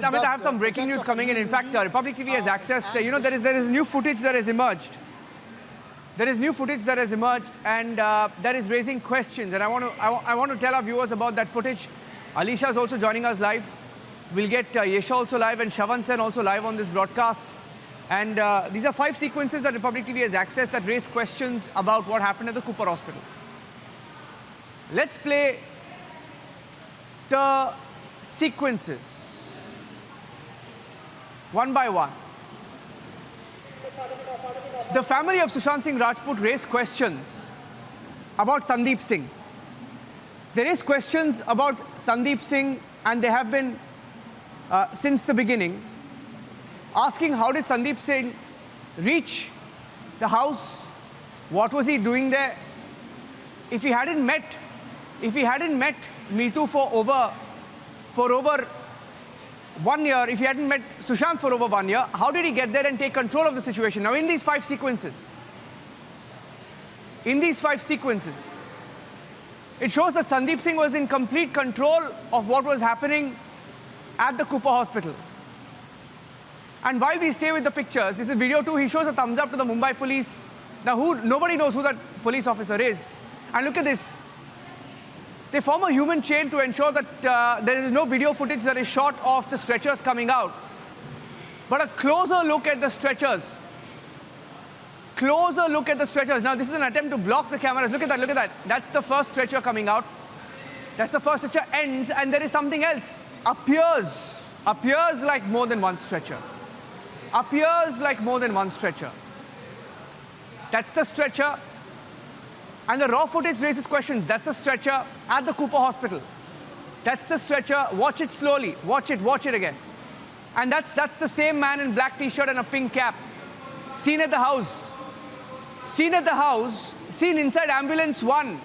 Amit, I have some breaking news coming in. In fact, Republic TV has accessed, there is new footage that has emerged. There is new footage that has emerged and that is raising questions. And I want to tell our viewers about that footage. Alisha is also joining us live. We'll get Yesha also live and Shavan Sen also live on this broadcast. And these are 5 sequences that Republic TV has accessed that raise questions about what happened at the Cooper Hospital. Let's play the sequences one by one. The family of Sushant Singh Rajput raised questions about Sandeep Singh. They raised questions about Sandeep Singh, and they have been since the beginning, asking how did Sandeep Singh reach the house? What was he doing there? If he hadn't met Meetu for over 1 year, if he hadn't met Sushant for over 1 year, how did he get there and take control of the situation? Now, in these 5 sequences, it shows that Sandeep Singh was in complete control of what was happening at the Cooper Hospital. And while we stay with the pictures, this is video 2, he shows a thumbs up to the Mumbai police. Now, nobody knows who that police officer is. And look at this. They form a human chain to ensure that there is no video footage that is shot of the stretchers coming out. But a closer look at the stretchers. Now, this is an attempt to block the cameras. Look at that. That's the first stretcher coming out. That's the first stretcher ends, and there is something else. Appears like more than one stretcher. That's the stretcher. And the raw footage raises questions. That's the stretcher at the Cooper Hospital. That's the stretcher. Watch it slowly. Watch it again. And that's the same man in black t-shirt and a pink cap. Seen at the house. Seen inside ambulance 1.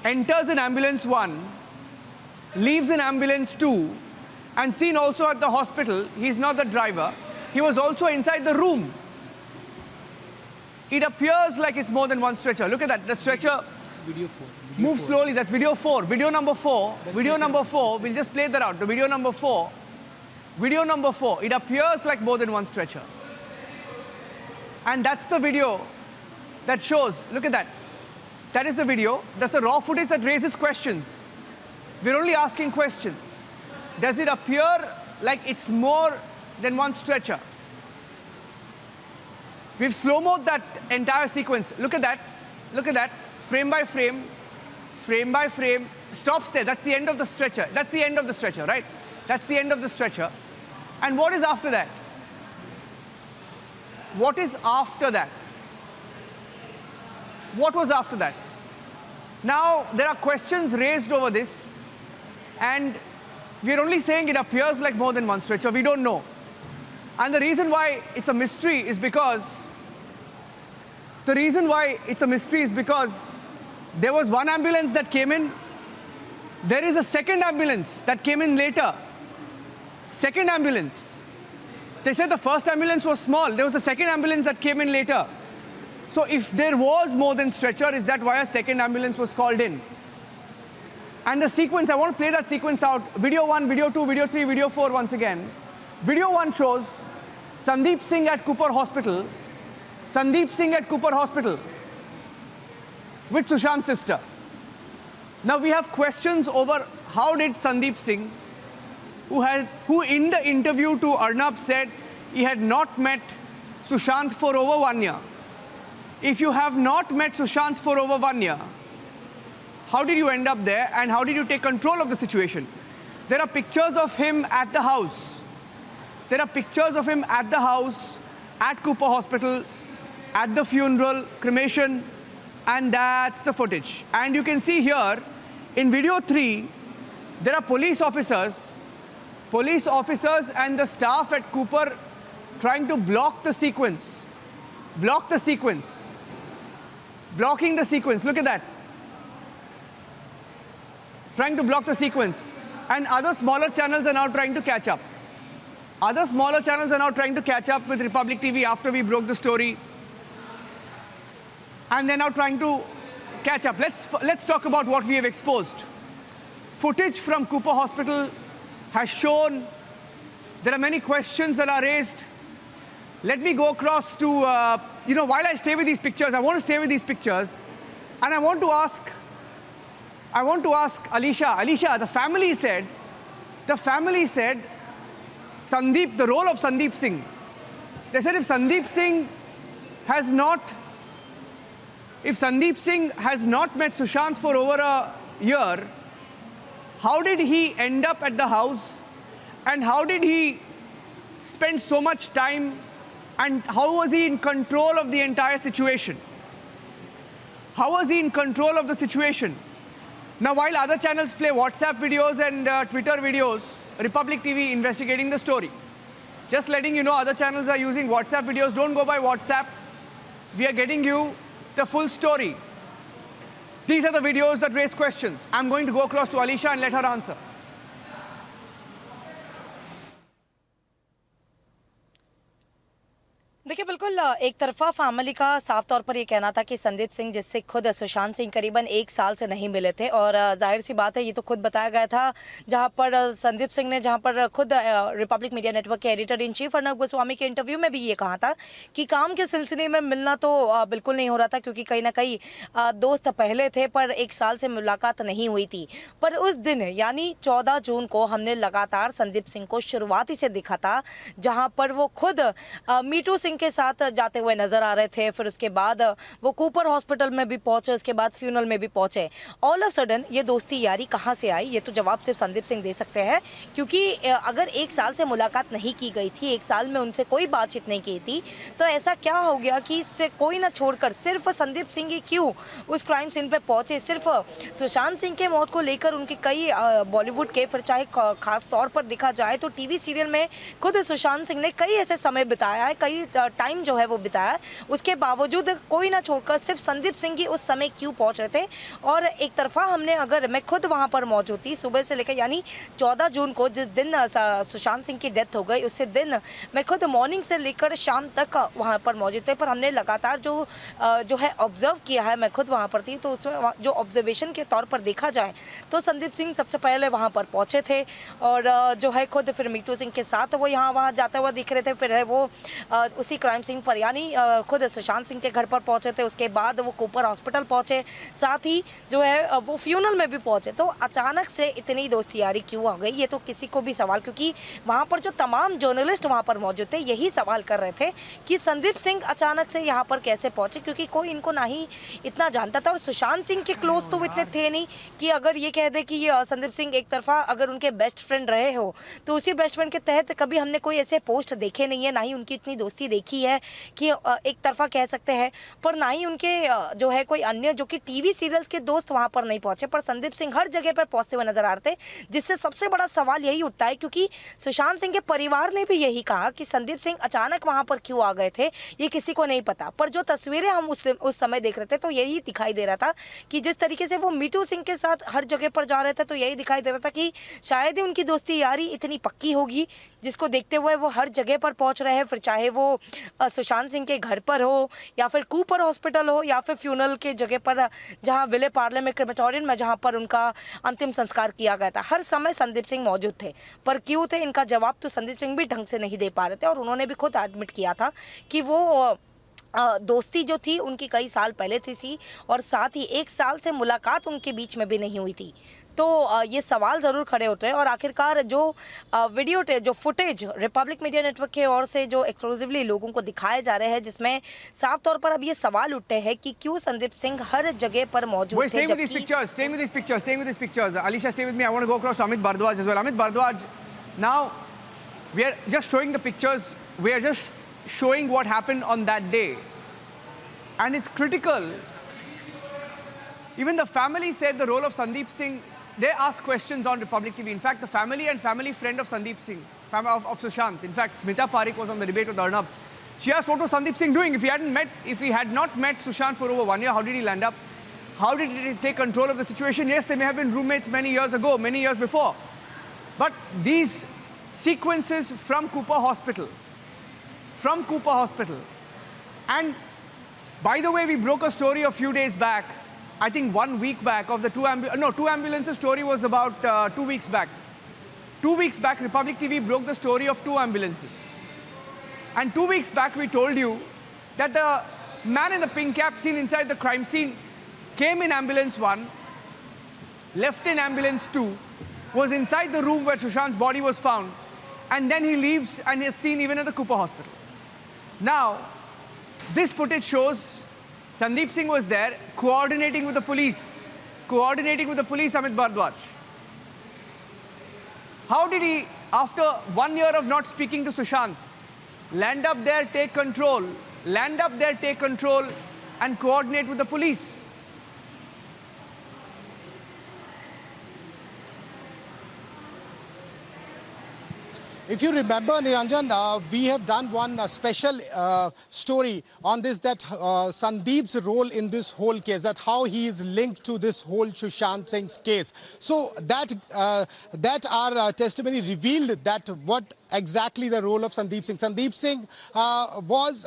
Enters in ambulance 1. Leaves in ambulance 2. And seen also at the hospital. He's not the driver. He was also inside the room. It appears like it's more than one stretcher. Look at that. The stretcher moves slowly. That's video 4. Video number 4. We'll just play that out. The video number 4. It appears like more than one stretcher. And that's the video that shows. Look at that. That is the video. That's the raw footage that raises questions. We're only asking questions. Does it appear like it's more than one stretcher? We've slow-moed that entire sequence. Look at that. Frame by frame. Stops there. That's the end of the stretcher. Right? That's the end of the stretcher. And what is after that? What was after that? Now, there are questions raised over this, and we're only saying it appears like more than one stretcher. We don't know. And the reason why it's a mystery is because there was one ambulance that came in. There is a second ambulance that came in later. Second ambulance. They said the first ambulance was small. There was a second ambulance that came in later. So if there was more than stretcher, is that why a second ambulance was called in? And the sequence, I want to play that sequence out. Video 1, video 2, video 3, video 4 once again. Video 1 shows Sandeep Singh at Cooper Hospital. With Sushant's sister. Now we have questions over how did Sandeep Singh, who in the interview to Arnab said he had not met Sushant for over 1 year. If you have not met Sushant for over 1 year, how did you end up there and how did you take control of the situation? There are pictures of him at the house. At Cooper Hospital, at the funeral, cremation, and that's the footage. And you can see here, in video 3, there are police officers and the staff at Cooper trying to block the sequence. Blocking the sequence, look at that. Trying to block the sequence. And other smaller channels are now trying to catch up. With Republic TV after we broke the story. And they're now trying to catch up. Let's talk about what we have exposed. Footage from Cooper Hospital has shown There are many questions that are raised. Let me go across to, while I stay with these pictures, I want to stay with these pictures. And I want to ask Alisha. Alisha, the family said, Sandeep, the role of Sandeep Singh. They said if Sandeep Singh has not met Sushant for over a year, how did he end up at the house? And how did he spend so much time? And how was he in control of the entire situation? How was he in control of the situation? Now, while other channels play WhatsApp videos and Twitter videos, Republic TV investigating the story. Just letting you know, other channels are using WhatsApp videos. Don't go by WhatsApp. We are getting you the full story. These are the videos that raise questions. I'm going to go across to Alisha and let her answer. देखिए बिल्कुल एक तरफा family का साफ तौर पर ये कहना था कि संदीप सिंह जिससे खुद सुशांत सिंह करीबन 1 साल से नहीं मिले थे और जाहिर सी बात है ये तो खुद बताया गया था जहां पर संदीप सिंह ने जहां पर खुद रिपब्लिक मीडिया नेटवर्क के editor in chief Arnab Goswami के इंटरव्यू में भी ये कहा था कि काम के सिलसिले में मिलना तो बिल्कुल नहीं हो रहा था क्योंकि कहीं ना कहीं दोस्त पहले थे पर 1 साल से मुलाकात नहीं हुई थी। पर उस दिन यानी 14 जून को हमने लगातार संदीप सिंह को शुरुआती से दिखा था जहाँ पर वो खुद मीटू सिंह के साथ जाते हुए नजर आ रहे थे। फिर उसके बाद वो कूपर हॉस्पिटल में भी पहुंचे, उसके बाद फ्यूनल में भी पहुंचे। ऑल ऑफ सडन ये दोस्ती यारी कहां से आई, ये तो जवाब सिर्फ संदीप सिंह दे सकते हैं क्योंकि अगर 1 साल से मुलाकात नहीं की गई थी, 1 साल में उनसे कोई बातचीत नहीं की थी, तो ऐसा क्या हो गया कि इससे कोई ना छोड़कर सिर्फ संदीप सिंह ही क्यों उस क्राइम सीन पे पहुंचे। सिर्फ सुशांत सिंह के मौत को लेकर उनके कई बॉलीवुड के फिर चाहे खास तौर पर देखा जाए तो टीवी सीरियल में खुद सुशांत सिंह ने कई ऐसे समय बिताया है, कई टाइम जो है वो बिताया, उसके बावजूद कोई ना छोड़कर सिर्फ संदीप सिंह ही उस समय क्यों पहुंच रहे थे। और एक तरफा हमने अगर मैं खुद वहां पर मौजूद थी सुबह से लेकर यानी 14 जून को जिस दिन सुशांत सिंह की डेथ हो गई उसी दिन मैं खुद मॉर्निंग से लेकर शाम तक वहां पर मौजूद थे। पर हमने लगातार जो है ऑब्जर्व किया है, मैं खुद वहां पर थी, तो उसमें जो ऑब्जर्वेशन के तौर पर देखा जाए तो संदीप सिंह सबसे पहले वहां पर पहुंचे थे और जो है खुद फिर मीटू सिंह के साथ वो यहाँ वहाँ जाते हुए दिख रहे थे। फिर है वो उसी क्राइम सीन पर यानी खुद सुशांत सिंह के घर पर पहुंचे थे, उसके बाद वो कूपर हॉस्पिटल पहुंचे, साथ ही जो है वो फ्यूनल में भी पहुंचे। तो अचानक से इतनी दोस्ती यारी क्यों आ गई, ये तो किसी को भी सवाल, क्योंकि वहां पर जो तमाम जर्नलिस्ट वहां पर मौजूद थे यही सवाल कर रहे थे कि संदीप सिंह अचानक से यहाँ पर कैसे पहुंचे, क्योंकि कोई इनको ना ही इतना जानता था और सुशांत सिंह के क्लोज तो वो इतने थे नहीं कि अगर ये कह दे कि संदीप सिंह एक तरफा अगर उनके बेस्ट फ्रेंड रहे हो तो उसी बेस्ट फ्रेंड के तहत कभी हमने कोई ऐसे पोस्ट देखे नहीं है, ना ही उनकी इतनी दोस्ती देखी है कि एक तरफा कह सकते हैं, पर ना ही उनके जो है कोई अन्य जो कि टीवी सीरियल्स के दोस्त वहां पर नहीं पहुंचे। पर संदीप सिंह हर जगह पर पहुंचते हुए नजर आ रहे थे, जिससे सबसे बड़ा सवाल यही उठता है क्योंकि सुशांत सिंह के परिवार ने भी यही कहा कि संदीप सिंह अचानक वहां पर क्यों आ गए थे ये किसी को नहीं पता। पर जो तस्वीरें हम उस समय देख रहे थे तो यही दिखाई दे रहा था कि जिस तरीके से वो मीटू सिंह के साथ हर जगह पर जा रहे थे तो यही दिखाई दे रहा था कि शायद ही उनकी दोस्ती यारी इतनी पक्की होगी जिसको देखते हुए वो हर जगह पर पहुंच रहे हैं। फिर चाहे वो सुशांत सिंह के घर पर हो या फिर कूपर हॉस्पिटल हो या फिर फ्यूनल के जगह पर जहां विले पार्ले में क्रेमेटोरियम में जहां पर उनका अंतिम संस्कार किया गया था, हर समय संदीप सिंह मौजूद थे। पर क्यों थे इनका जवाब तो संदीप सिंह भी ढंग से नहीं दे पा रहे थे और उन्होंने भी खुद एडमिट किया था कि वो दोस्ती जो थी उनकी कई साल पहले थी और साथ ही 1 साल से मुलाकात उनके बीच में भी नहीं हुई थी। तो ये सवाल ज़रूर खड़े होते हैं और आखिरकार जो वीडियो जो फुटेज रिपब्लिक मीडिया नेटवर्क की ओर से जो एक्सक्लूसिवली लोगों को दिखाए जा रहे हैं जिसमें साफ तौर पर अब ये सवाल उठते हैं कि क्यों संदीप सिंह हर जगह पर मौजूद थे। Staying with these pictures. Alisha, stay with me. I want to go across to Amit Bhardwaj as well. Amit Bhardwaj, now we are just showing the pictures. We are just showing what happened on that day. And it's critical. Even the family said the role of Sandeep Singh, they asked questions on Republic TV. In fact, the family and family friend of Sandeep Singh, of Sushant, in fact, Smita Parekh was on the debate with Arnab. She asked what was Sandeep Singh doing? If he had not met Sushant for over 1 year, how did he land up? How did he take control of the situation? Yes, they may have been roommates many years ago, many years before. But these sequences from Cooper Hospital, and by the way, we broke a story a few days back, I think 1 week back, of the two ambulances story was about 2 weeks back. 2 weeks back, Republic TV broke the story of 2 ambulances. And 2 weeks back, we told you that the man in the pink cap seen inside the crime scene came in ambulance 1, left in ambulance 2, was inside the room where Sushant's body was found, and then he leaves and is seen even at the Cooper hospital. Now, this footage shows Sandeep Singh was there coordinating with the police, Amit Bhardwaj. How did he, after 1 year of not speaking to Sushant, land up there, take control, and coordinate with the police? If you remember, Niranjan, we have done one special story on this, that Sandeep's role in this whole case, that how he is linked to this whole Sushant Singh's case. So that our testimony revealed that what exactly the role of Sandeep Singh. Sandeep Singh was,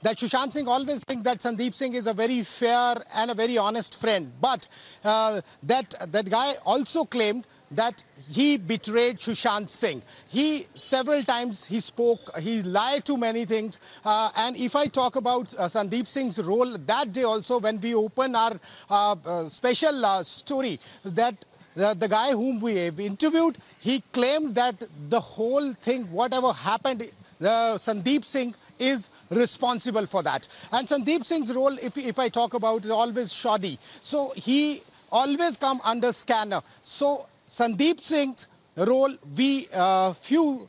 that Sushant Singh always think that Sandeep Singh is a very fair and a very honest friend. But that guy also claimed that he betrayed Sushant Singh. He several times he spoke, he lied to many things. And if I talk about Sandeep Singh's role that day also, when we open our special story, that the guy whom we have interviewed, he claimed that the whole thing, whatever happened, Sandeep Singh is responsible for that. And Sandeep Singh's role, if I talk about, is always shoddy. So he always come under scanner. So Sandeep Singh's role, we few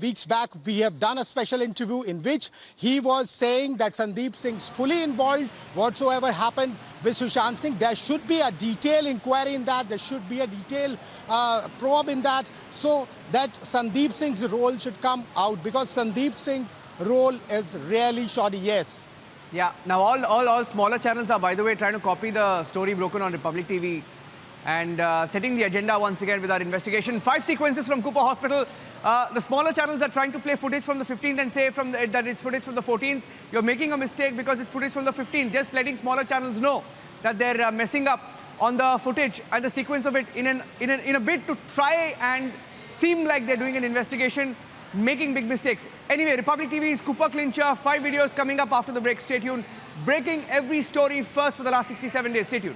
weeks back we have done a special interview in which he was saying that Sandeep Singh's fully involved whatsoever happened with Sushant Singh. There should be a detailed inquiry in that, there should be a detailed probe in that, so that Sandeep Singh's role should come out, because Sandeep Singh's role is really shoddy, yes. Yeah, now all smaller channels are, by the way, trying to copy the story broken on Republic TV and setting the agenda once again with our investigation. 5 sequences from Cooper Hospital. The smaller channels are trying to play footage from the 15th and say that it's footage from the 14th. You're making a mistake because it's footage from the 15th. Just letting smaller channels know that they're messing up on the footage and the sequence of it in a bid to try and seem like they're doing an investigation, making big mistakes. Anyway, Republic TV's Cooper Clincher, 5 videos coming up after the break. Stay tuned. Breaking every story first for the last 67 days. Stay tuned.